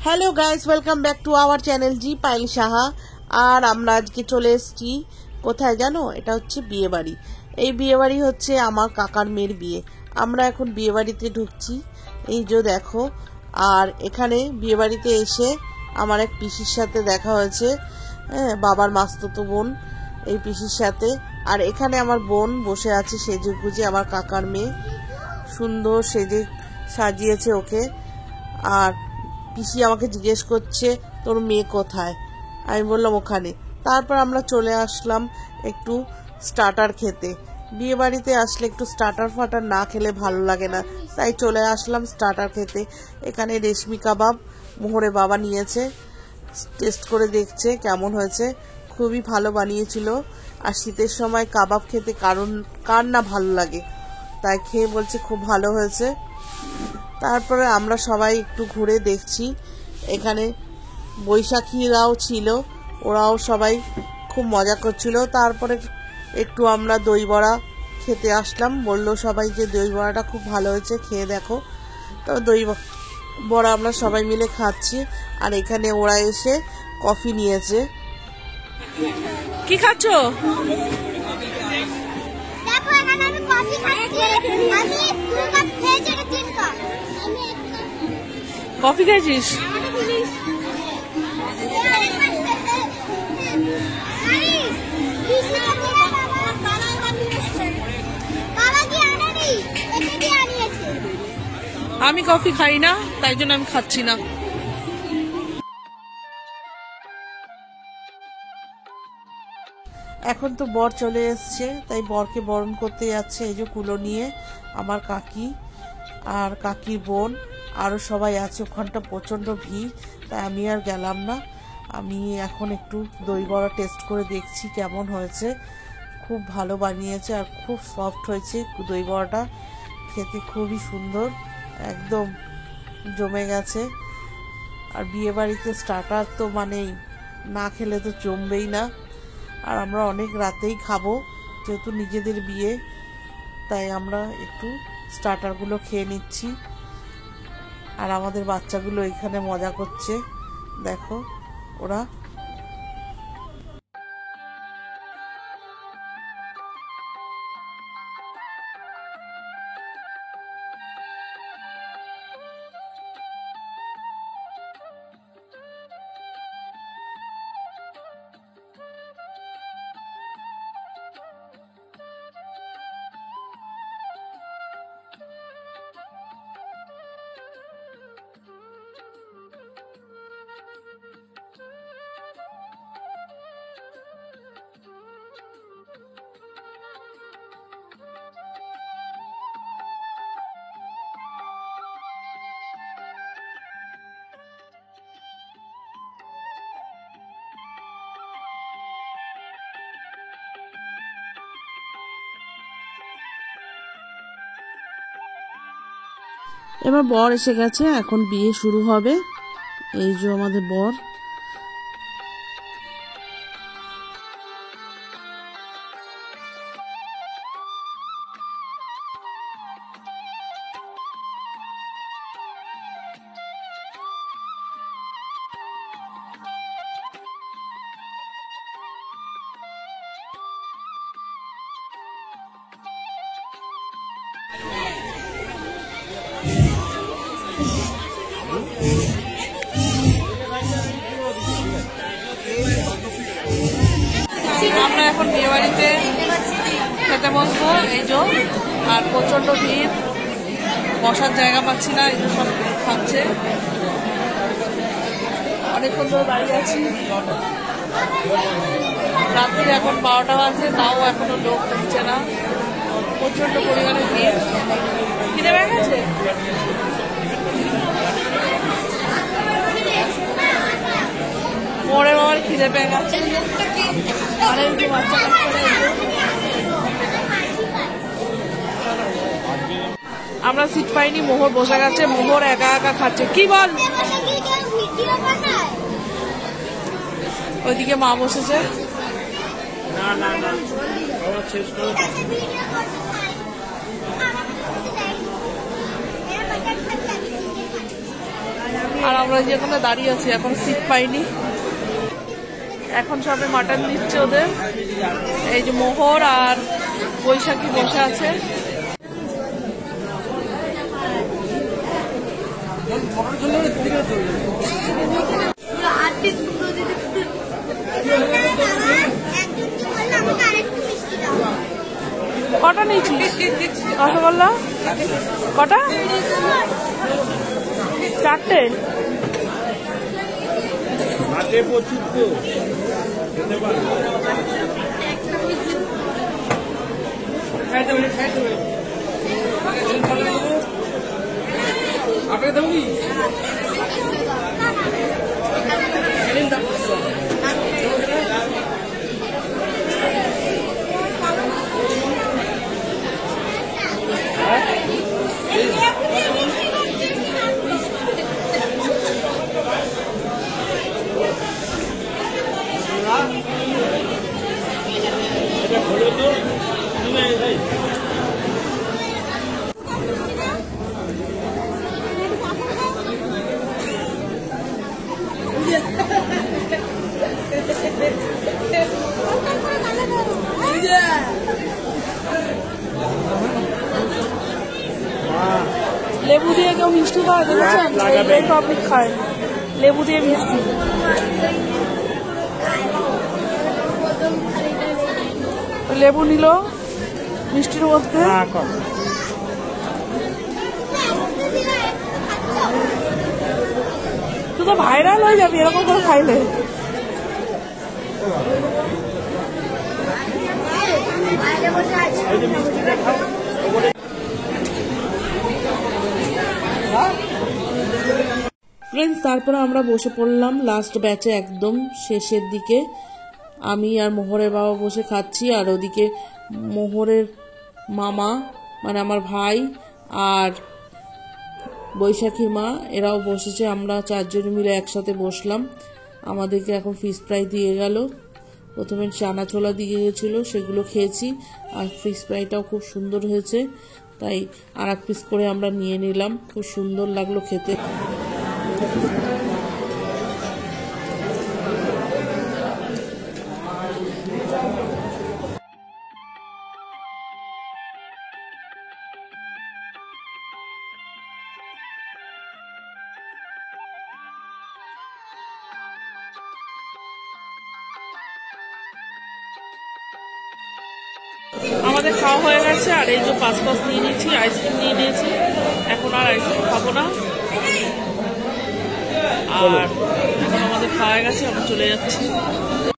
Hello guys, welcome back to our channel জি পাইল সাহা। আর আমরা আজকে চলে এসেছি কোথায় জানো? এটা হচ্ছে বিয়ে বাড়ি। এই বিয়ে বাড়ি হচ্ছে আমার কাকার মেয়ের বিয়ে। আমরা এখন বিয়ে বাড়িতে ঢুকছি, এই যে দেখো। আর এখানে বিয়ে বাড়িতে এসে আমার এক পিসির সাথে দেখা হয়েছে, হ্যাঁ, বাবার মাস্তুতো বোন এই পিসির সাথে। আর এখানে আমার বোন বসে আছে সেজে গুজে, আমার কাকার মেয়ে সুন্দর সেজে সাজিয়েছে ওকে। আর পিসি আমাকে জিজ্ঞেস করছে তোর মেয়ে কোথায়, আমি বললাম ওখানে। তারপর আমরা চলে আসলাম একটু স্টার্টার খেতে। বিয়ে বাড়িতে আসলে একটু স্টার্টার ফাটার না খেলে ভালো লাগে না, তাই চলে আসলাম স্টার্টার খেতে। এখানে রেশমি কাবাব মোহরে বাবা নিয়েছে, টেস্ট করে দেখছে কেমন হয়েছে। খুবই ভালো বানিয়েছিল। আর শীতের সময় কাবাব খেতে কার না ভালো লাগে, তাই খেয়ে বলছে খুব ভালো হয়েছে। তারপরে আমরা সবাই একটু ঘুরে দেখছি। এখানে বৈশাখীরাও ছিল, ওরাও সবাই খুব মজা করছিল। তারপরে একটু আমরা দই বড়া খেতে আসলাম, বললো সবাই যে দই বড়াটা খুব ভালো হয়েছে, খেয়ে দেখো। তো দই বড়া আমরা সবাই মিলে খাচ্ছি। আর এখানে ওরা এসে কফি নিয়েছে। কি খাচ্ছ? কফি খেয়েছিস? আমি কফি খাই না, তাই জন্য আমি খাচ্ছি না। এখন তো বর চলে এসছে, তাই বরকে বরণ করতে যাচ্ছে এই যে কুলো নিয়ে আমার কাকি আর কাকির বোন, আরও সবাই আছে। ওখানটা প্রচণ্ড ভিড়, তাই আমি আর গেলাম না। আমি এখন একটু দই বড়া টেস্ট করে দেখছি কেমন হয়েছে। খুব ভালো বানিয়েছে আর খুব সফট হয়েছে দই বড়াটা, খেতে খুবই সুন্দর, একদম জমে গেছে। আর বিয়ে বাড়িতে স্টার্টার তো মানেই, না খেলে তো জমবেই না। আর আমরা অনেক রাতেই খাবো, যেহেতু নিজেদের বিয়ে, তাই আমরা একটু স্টার্টারগুলো খেয়ে নিচ্ছি। আর আমাদের বাচ্চাগুলো এখানে মজা করছে, দেখো ওরা। এবার বর এসে গেছে, এখন বিয়ে শুরু হবে। এই যে আমাদের বর। আমরা এখন বিয়ে বাড়িতে খেতে বসবো, এই যে। আর প্রচন্ড ভিড়, বসার জায়গা পাচ্ছি না, এই যে সব খাচ্ছে। অনেকক্ষণ ধরে দাঁড়িয়ে আছি, রাত্রি এখন 12টা বাজে, তাও এখনো লোক কমছে না, প্রচন্ড পরিমাণে ভিড়। কিনে ব্যাগ আছে? মোড়ে বাবার খিদে পেয়ে গেছে। আমরা সিট পাইনি, মোহর বসে গেছে, মোহর একা একা খাচ্ছে। কি বল? ওইদিকে মা বসেছে। আর আমরা যেখানে দাঁড়িয়ে আছি এখন সিট পাইনি। এখন সবে মাটন দিচ্ছে ওদের। এই যে মোহর আর বৈশাখী বসে আছে। কটা নিয়েছিস রসগোল্লা? কটা? 4টে। লেবু দিয়ে কেউ মিষ্টি খায় দেখেছেন? পাবলিক খায় লেবু দিয়ে মিষ্টি। লেবু নিল মিষ্টির মধ্যে। তুই তো ভাইরাল হয়ে যাবি এরকম করে খাইলে। ফ্রেন্ডস, তারপরে আমরা বসে পড়লাম লাস্ট ব্যাচে, একদম শেষের দিকে। আমি আর মোহরের বাবা বসে খাচ্ছি, আর ওদিকে মোহরের মামা মানে আমার ভাই আর বৈশাখীর মা এরাও বসেছে। আমরা 4 জন মিলে একসাথে বসলাম। আমাদেরকে এখন ফিশ ফ্রাই দিয়ে গেল। প্রথমে চানা ছোলা দিয়ে গেছিলো, সেগুলো খেয়েছি। আর ফিশ ফ্রাইটাও খুব সুন্দর হয়েছে, তাই আর এক পিস করে আমরা নিয়ে নিলাম। খুব সুন্দর লাগলো খেতে। আমাদের খাওয়া হয়ে গেছে, আর এই যে পাঁচ নিয়ে নিয়েছি, আইসক্রিম নিয়ে নিয়েছি। এখন আর আইসক্রিম খাবো না। আর এখন আমাদের খাওয়া হয়ে গেছে, আমরা চলে যাচ্ছি।